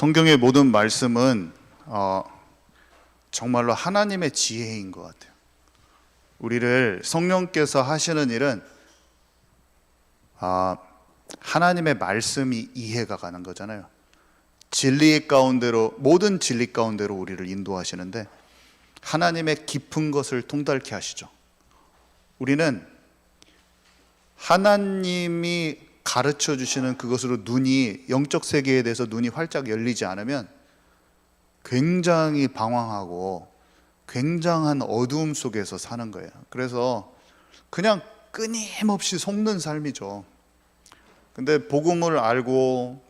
성경의 모든 말씀은 정말로 하나님의 지혜인 것 같아요. 우리를 성령께서 하시는 일은 하나님의 말씀이 이해가 가는 거잖아요. 진리 가운데로, 모든 진리 가운데로 우리를 인도하시는데 하나님의 깊은 것을 통달케 하시죠. 우리는 하나님이 가르쳐 주시는 그것으로 영적 세계에 대해서 눈이 활짝 열리지 않으면 굉장히 방황하고 굉장한 어두움 속에서 사는 거예요. 그래서 그냥 끊임없이 속는 삶이죠. 근데 복음을 알고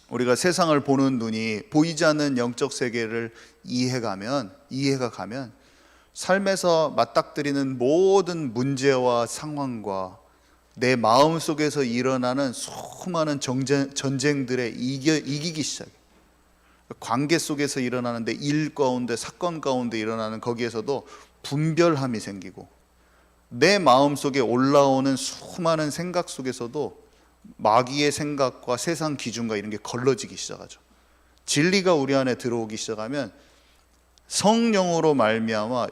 우리가 세상을 보는 눈이 보이지 않는 영적 세계를 이해가 가면 삶에서 맞닥뜨리는 모든 문제와 상황과 내 마음 속에서 일어나는 수많은 전쟁들에 이기기 시작해요. 관계 속에서 일어나는데 일 가운데 사건 가운데 일어나는 거기에서도 분별함이 생기고 내 마음 속에 올라오는 수많은 생각 속에서도 마귀의 생각과 세상 기준과 이런 게 걸러지기 시작하죠. 진리가 우리 안에 들어오기 시작하면 성령으로 말미암아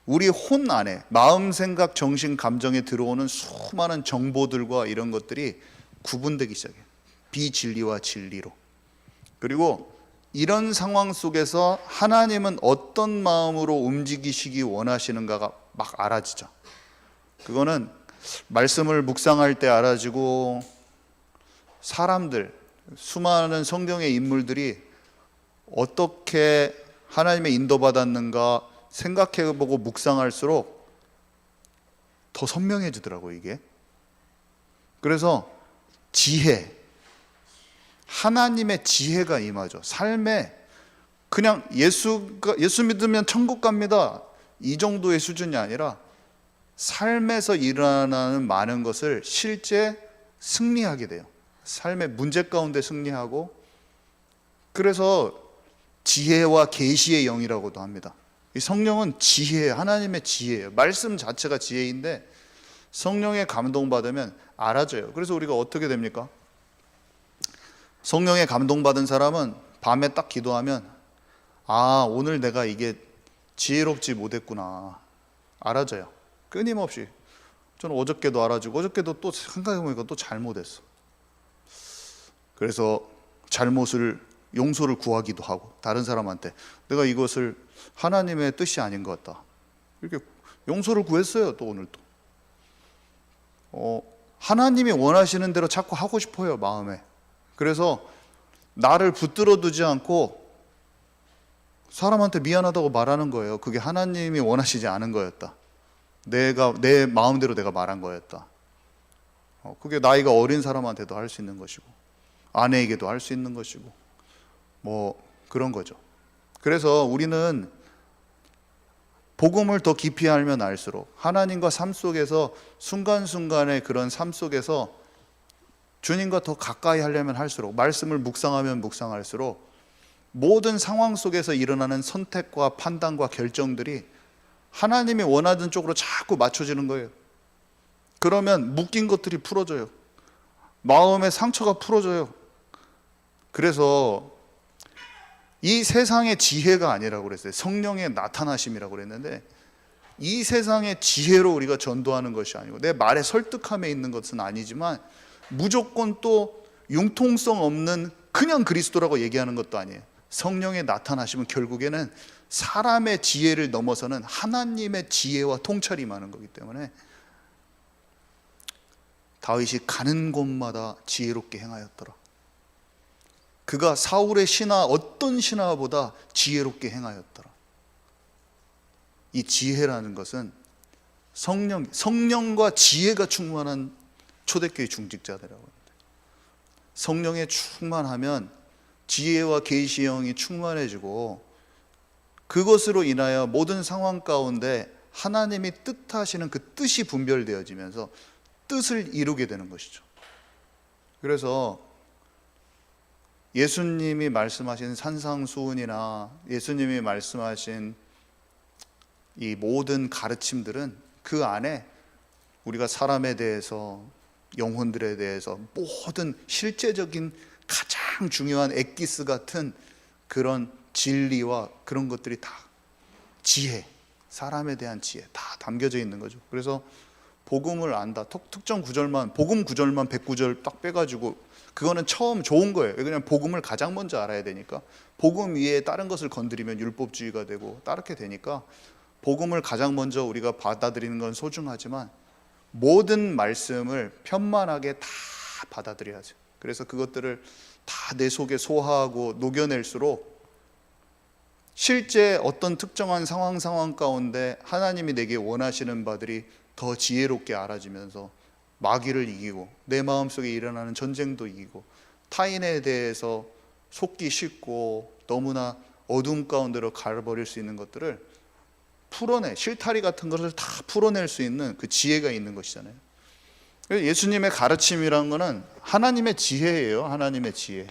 우리 혼 안에 마음, 생각, 정신, 감정에 들어오는 수많은 정보들과 이런 것들이 구분되기 시작해요. 비진리와 진리로. 그리고 이런 상황 속에서 하나님은 어떤 마음으로 움직이시기 원하시는가가 막 알아지죠. 그거는 말씀을 묵상할 때 알아지고 사람들, 수많은 성경의 인물들이 어떻게 하나님의 인도받았는가 생각해보고 묵상할수록 더 선명해지더라고요, 이게. 그래서 지혜, 하나님의 지혜가 임하죠. 삶에 그냥 예수 믿으면 천국 갑니다, 이 정도의 수준이 아니라 삶에서 일어나는 많은 것을 실제 승리하게 돼요. 삶의 문제 가운데 승리하고, 그래서 지혜와 계시의 영이라고도 합니다. 이 성령은 지혜예요. 하나님의 지혜예요. 말씀 자체가 지혜인데 성령의 감동받으면 알아져요. 그래서 우리가 어떻게 됩니까? 성령의 감동받은 사람은 밤에 딱 기도하면 오늘 내가 이게 지혜롭지 못했구나 알아져요. 끊임없이. 저는 어저께도 알아지고 어저께도 또 생각해보니까 또 잘못했어. 그래서 용서를 구하기도 하고 다른 사람한테 내가 이것을 하나님의 뜻이 아닌 것 같다 이렇게 용서를 구했어요. 또 오늘 또 하나님이 원하시는 대로 자꾸 하고 싶어요, 마음에. 그래서 나를 붙들어 두지 않고 사람한테 미안하다고 말하는 거예요. 그게 하나님이 원하시지 않은 거였다. 내 마음대로 내가 말한 거였다. 그게 나이가 어린 사람한테도 할 수 있는 것이고 아내에게도 할 수 있는 것이고 그런 거죠. 그래서 우리는 복음을 더 깊이 알면 알수록 하나님과 삶 속에서 순간순간의 그런 삶 속에서 주님과 더 가까이 하려면 할수록 말씀을 묵상하면 묵상할수록 모든 상황 속에서 일어나는 선택과 판단과 결정들이 하나님이 원하는 쪽으로 자꾸 맞춰지는 거예요. 그러면 묶인 것들이 풀어져요. 마음의 상처가 풀어져요. 그래서 이 세상의 지혜가 아니라고 그랬어요. 성령의 나타나심이라고 그랬는데 이 세상의 지혜로 우리가 전도하는 것이 아니고 내 말의 설득함에 있는 것은 아니지만 무조건 또 융통성 없는 그냥 그리스도라고 얘기하는 것도 아니에요. 성령의 나타나심은 결국에는 사람의 지혜를 넘어서는 하나님의 지혜와 통찰이 임하는 거기 때문에 다윗이 가는 곳마다 지혜롭게 행하였더라. 그가 사울의 신하 어떤 신하보다 지혜롭게 행하였더라. 이 지혜라는 것은 성령과 지혜가 충만한 초대교회 중직자들이라고 합니다. 성령에 충만하면 지혜와 계시의 영이 충만해지고 그것으로 인하여 모든 상황 가운데 하나님이 뜻하시는 그 뜻이 분별되어지면서 뜻을 이루게 되는 것이죠. 그래서 예수님이 말씀하신 산상수훈이나 예수님이 말씀하신 이 모든 가르침들은 그 안에 우리가 사람에 대해서 영혼들에 대해서 모든 실제적인 가장 중요한 엑기스 같은 그런 진리와 그런 것들이 다 지혜, 사람에 대한 지혜 다 담겨져 있는 거죠. 그래서 복음을 안다. 특정 구절만, 복음 구절만 100구절 딱 빼가지고 그거는 처음 좋은 거예요. 그냥 복음을 가장 먼저 알아야 되니까. 복음 위에 다른 것을 건드리면 율법주의가 되고 따르게 되니까 복음을 가장 먼저 우리가 받아들이는 건 소중하지만 모든 말씀을 편만하게 다 받아들여야죠. 그래서 그것들을 다 내 속에 소화하고 녹여낼수록 실제 어떤 특정한 상황 가운데 하나님이 내게 원하시는 바들이 더 지혜롭게 알아지면서 마귀를 이기고 내 마음속에 일어나는 전쟁도 이기고 타인에 대해서 속기 쉽고 너무나 어둠 가운데로 가버릴 수 있는 것들을 실타리 같은 것을 다 풀어낼 수 있는 그 지혜가 있는 것이잖아요. 예수님의 가르침이란 거는 하나님의 지혜예요. 하나님의 지혜.